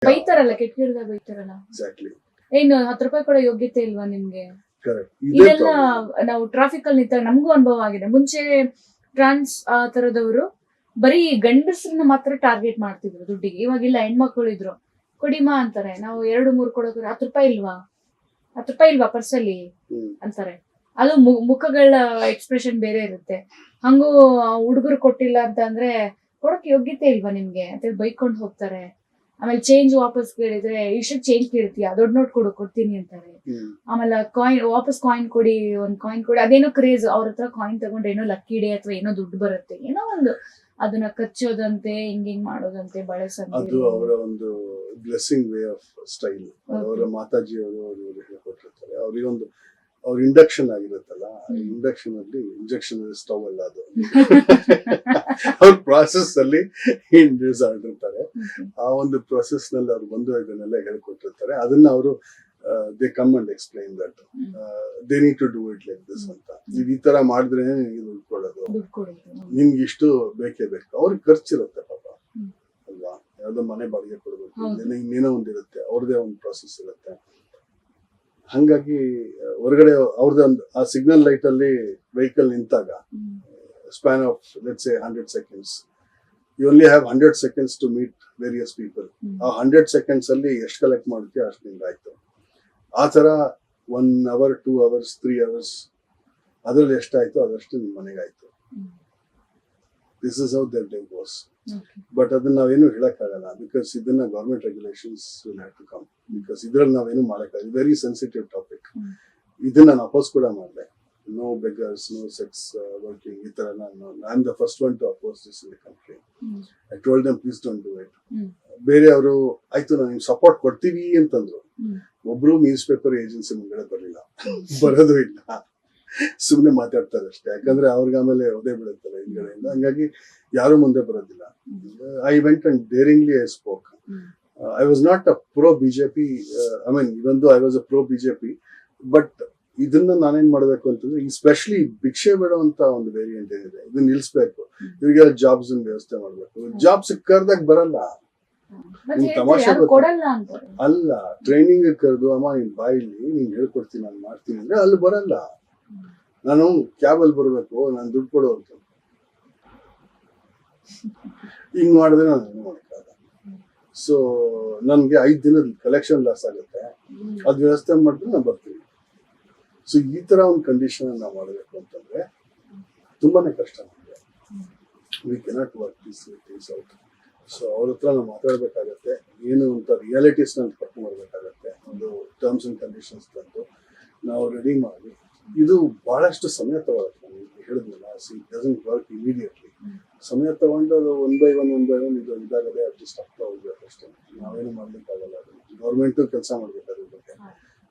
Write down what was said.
ಬೈತಾರಲ್ಲ, ಕೆಟ್ಟದಾಗ ಬೈತಾರಲ್ಲ. ಎಕ್ಸಾಕ್ಟ್ಲಿ. ಏನು 10 ರೂಪಾಯಿ ಕೊಡೋ ಯೋಗ್ಯತೆ ಇಲ್ವಾ ನಿಮ್ಗೆ? ಕರೆಕ್ಟ್. ಇದೆಲ್ಲ ನಾವು ಟ್ರಾಫಿಕ್ ಅಲ್ಲಿ ನಿಂತಾಗ ನಮಗೂ ಅನುಭವ ಆಗಿದೆ. ಮುಂಚೆ ಟ್ರಾನ್ಸ್ ಆ ತರದವರು ಬರೀ ಗಂಡಸರನ್ನ ಮಾತ್ರ ಟಾರ್ಗೆಟ್ ಮಾಡ್ತಿದ್ರು ದುಡ್ಡಿಗೆ. ಇವಾಗಿಲ್ಲ, ಹೆಣ್ಮಕ್ಳು ಇದ್ರು, ಕೊಡಿಮಾ ಅಂತಾರೆ. ನಾವು 2-3 ಕೊಡೋಕೆ 10 ರೂಪಾಯಿ ಇಲ್ವಾ, 10 ರೂಪಾಯಿ ಇಲ್ವಾ ಪರ್ಸಲ್ಲಿ ಅಂತಾರೆ. ಅದು ಮುಖಗಳ ಎಕ್ಸ್ಪ್ರೆಷನ್ ಬೇರೆ ಇರುತ್ತೆ. ಹಂಗೂ ಹುಡುಗರು ಕೊಟ್ಟಿಲ್ಲ ಅಂತ ಅಂದ್ರೆ ಕೊಡೋಕೆ ಯೋಗ್ಯತೆ ಇಲ್ವಾ ನಿಮ್ಗೆ ಅಂತ ಬೈಕೊಂಡು ಹೋಗ್ತಾರೆ. ಆಮೇಲೆ ಚೇಂಜ್ ವಾಪಸ್ ಕೇಳಿದ್ರೆ ಇಷ್ಟು ಚೇಂಜ್ ಕೇಳ್ತೀಯ, ದೊಡ್ಡ ನೋಟ್ ಕೊಡ್ತೀನಿ ಅಂತಾರೆ. ಆಮೇಲೆ ವಾಪಸ್ ಕಾಯಿನ್ ಕೊಡಿ, ಒಂದ್ ಕಾಯಿನ್ ಕೊಡಿ. ಅದೇನೋ ಕ್ರೇಜ್, ಅವ್ರ ಹತ್ರ ಕಾಯಿನ್ ತಗೊಂಡ್ರೆ ಏನೋ ಲಕ್ಕಿ ಡೇ ಅಥವಾ ಏನೋ ದುಡ್ಡು ಬರುತ್ತೆ, ಏನೋ ಒಂದು ಅದನ್ನ ಕಚ್ಚೋದಂತೆ, ಹಿಂಗ್ ಮಾಡೋದಂತೆ, ಬಳಸಂತೆ. ಅದು ಅವರ ಒಂದು ಬ್ಲೆಸ್ಸಿಂಗ್ ವೇ ಆಫ್ ಸ್ಟೈಲ್. ಅವರ ಮಾತಾಜಿ ಅವರು ಹೇಳ್ಕೊಟ್ಟಿರ್ತಾರೆ. ಅವ್ರಿಗೊಂದು ಅವ್ರ ಇಂಡಕ್ಷನ್ ಆಗಿರುತ್ತಲ್ಲ, ಇಂಡಕ್ಷನ್ ಅಲ್ಲಿ ಇಂಜೆಕ್ಷನ್ ಸ್ಟವ್ ಅಲ್ಲ ಅದು. ಅವ್ರ ಪ್ರಾಸೆಸ್ ಅಲ್ಲಿ ಇಂಡ್ಯೂಸ್ ಆಗಿರ್ತಾರೆ. ಆ ಒಂದು ಪ್ರೊಸೆಸ್ ನಲ್ಲಿ ಅವ್ರು ಬಂದು ಇದನ್ನೆಲ್ಲ ಹೇಳ್ಕೊಟ್ಟಿರ್ತಾರೆ. ಅದನ್ನ ಅವರು they come and explain that they need to do it like this ಅಂತ. ನೀವ್ ಈ ತರ ಮಾಡಿದ್ರೆ ನಿಮಗೆ ದುಡ್ಡು ಕೊಡೋದು, ನಿಮ್ಗೆ ಇಷ್ಟು ಬೇಕೇ ಬೇಕು. ಅವ್ರಿಗೆ ಖರ್ಚಿರುತ್ತೆ ಪಾಪ ಅಲ್ವಾ. ಯಾವ್ದೋ ಮನೆ ಬಾಡಿಗೆ ಕೊಡ್ಬೇಕು, ಇನ್ನೇನೋ ಒಂದಿರುತ್ತೆ, ಅವ್ರದೇ ಒಂದು ಪ್ರಾಸೆಸ್ ಇರುತ್ತೆ. ಹಂಗಾಗಿ ಹೊರಗಡೆ ಅವ್ರದ್ದು ಒಂದು ಆ ಸಿಗ್ನಲ್ ಲೈಟ್ ಅಲ್ಲಿ ವೆಹಿಕಲ್ ನಿಂತಾಗ span of let's say 100 seconds, you only have 100 seconds to meet various people. ಆ 100 seconds ಅಲ್ಲಿ ಎಷ್ಟು ಕಲೆಕ್ಟ್ ಮಾಡುತ್ತೆ ಅಷ್ಟು ನಿಮ್ಗೆ ಆಯ್ತು. ಆ ತರ 1 hour 2 hours 3 hours ಅದ್ರಲ್ಲಿ ಎಷ್ಟಾಯ್ತು ಅದಷ್ಟು ನಿಮ್ ಮನೆಗಾಯ್ತು. This is how their day was. But ಅದನ್ನ ನಾವೇನು ಹೇಳಕ್ಕಾಗಲ್ಲ, ಬಿಕಾಸ್ ಇದನ್ನ government regulations will have to come. Because ಇದ್ರಲ್ಲಿ ನಾವೇನು ಮಾಡಕ್ಕಾಗಲ್ಲ. Very sensitive topic. ಇದನ್ನ ನಾನು ಅಪೋಸ್ ಕೂಡ ಮಾಡಿದೆ. No beggars, no sex working, ಈ ತರ I am the first one to oppose this in the country. I told them please don't do it. ಬೇರೆಯವರು ಆಯ್ತು ನಾವು ನಿಮ್ಗೆ ಸಪೋರ್ಟ್ ಕೊಡ್ತೀವಿ ಅಂತಂದ್ರು. ಒಬ್ರು ನ್ಯೂಸ್ ಪೇಪರ್ ಏಜೆನ್ಸಿ ಮುಂದೆ ಬರಲಿಲ್ಲ, ಬರೋದು ಇಲ್ಲ, ಸುಮ್ನೆ ಮಾತಾಡ್ತಾರೆ ಅಷ್ಟೇ. ಯಾಕಂದ್ರೆ ಅವ್ರಿಗೆ ಆಮೇಲೆ ಒದೇ ಬಿಡುತ್ತಲ್ಲ ಹಿಂದ್ಗಡೆಯಿಂದ. ಹಂಗಾಗಿ ಯಾರು ಮುಂದೆ ಬರೋದಿಲ್ಲ. I went and daringly I spoke. I was not a pro BJP, I mean even though I was a pro BJP, but ಇದನ್ನ ನಾನೇನ್ ಮಾಡ್ಬೇಕು ಅಂತಂದ್ರೆ, ಈ ಸ್ಪೆಷಲಿ ಭಿಕ್ಷೆ ಬಿಡುವಂತ ಒಂದು ವೇರಿಯಂಟ್ ಏನಿದೆ ಇದನ್ನ ನಿಲ್ಸ್ಬೇಕು. ಇವರಿಗೆಲ್ಲ ಜಾಬ್ಸ್ ವ್ಯವಸ್ಥೆ ಮಾಡ್ಬೇಕು. ಜಾಬ್ ಸಿಕ್ಕಾರ್ದಾಗ ಬರಲ್ಲ, ನಿಮ್ ತಮಾಷೆ ಅಲ್ಲ. ಟ್ರೈನಿಂಗ್ ಕರೆದು ಅಮ್ಮ ನಿನ್ ಬಾಯಿಲಿ ನೀನ್ ಹೇಳ್ಕೊಡ್ತೀನಿ, ನಾನು ಮಾಡ್ತೀನಿ ಅಂದ್ರೆ ಅಲ್ಲಿ ಬರಲ್ಲ. ನಾನು ಕ್ಯಾಬ್ ಅಲ್ಲಿ ಬರ್ಬೇಕು, ನಾನು ದುಡ್ಡು ಕೊಡು ಅಂತ ಹಿಂಗ್ ಮಾಡಿದ್ರೆ ನಾನು ಏನು ಮಾಡಕ್ಕಾಗಲ್ಲ. ಸೊ ನನ್ಗೆ 5 ದಿನದ ಕಲೆಕ್ಷನ್ ಲಾಸ್ ಆಗುತ್ತೆ. ಅದ್ ವ್ಯವಸ್ಥೆ ಮಾಡಿದ್ರೆ ನಾನು ಬರ್ತೀನಿ. ಸೊ ಈ ತರ ಒಂದು ಕಂಡೀಷನ್ ನಾವು ಮಾಡಬೇಕು ಅಂತಂದ್ರೆ ತುಂಬಾನೇ ಕಷ್ಟ ನಮಗೆ. We cannot work this things out. So ಅವ್ರ ಹತ್ರ ನಾವು ಮಾತಾಡ್ಬೇಕಾಗತ್ತೆ. ಏನು ಅಂತ ರಿಯಾಲಿಟೀಸ್ ನಲ್ಲಿ ಕರ್ಕೊಂಡು ಬರ್ಬೇಕಾಗತ್ತೆ. ಒಂದು ಟರ್ಮ್ಸ್ ಅಂಡ್ ಕಂಡೀಷನ್ಸ್ ತಂದು ನಾವು ರೆಡಿ ಮಾಡಿ. ಇದು ಬಹಳಷ್ಟು ಸಮಯ ತಗೊಳುತ್ತೆ. ನಾನು ಹೇಳಿದ್ನಲ್ಲ, ಡಸಂಟ್ ವರ್ಕ್ ಇಮಿಡಿಯೇಟ್ಲಿ. ಸಮಯ ತಗೊಂಡು ಅದು ಒನ್ ಬೈ ಒನ್ ಇದು ಇದಾಗದೆ ಅಡ್ಜಸ್ಟ್ ಆಗ್ತಾ ಹೋಗ್ಬೇಕು ಅಷ್ಟೇ. ನಾವೇನು ಮಾಡ್ಲಿಕ್ಕಾಗಲ್ಲ. ಗೌರ್ಮೆಂಟು ಕೆಲಸ ಮಾಡ್ಬೇಕು.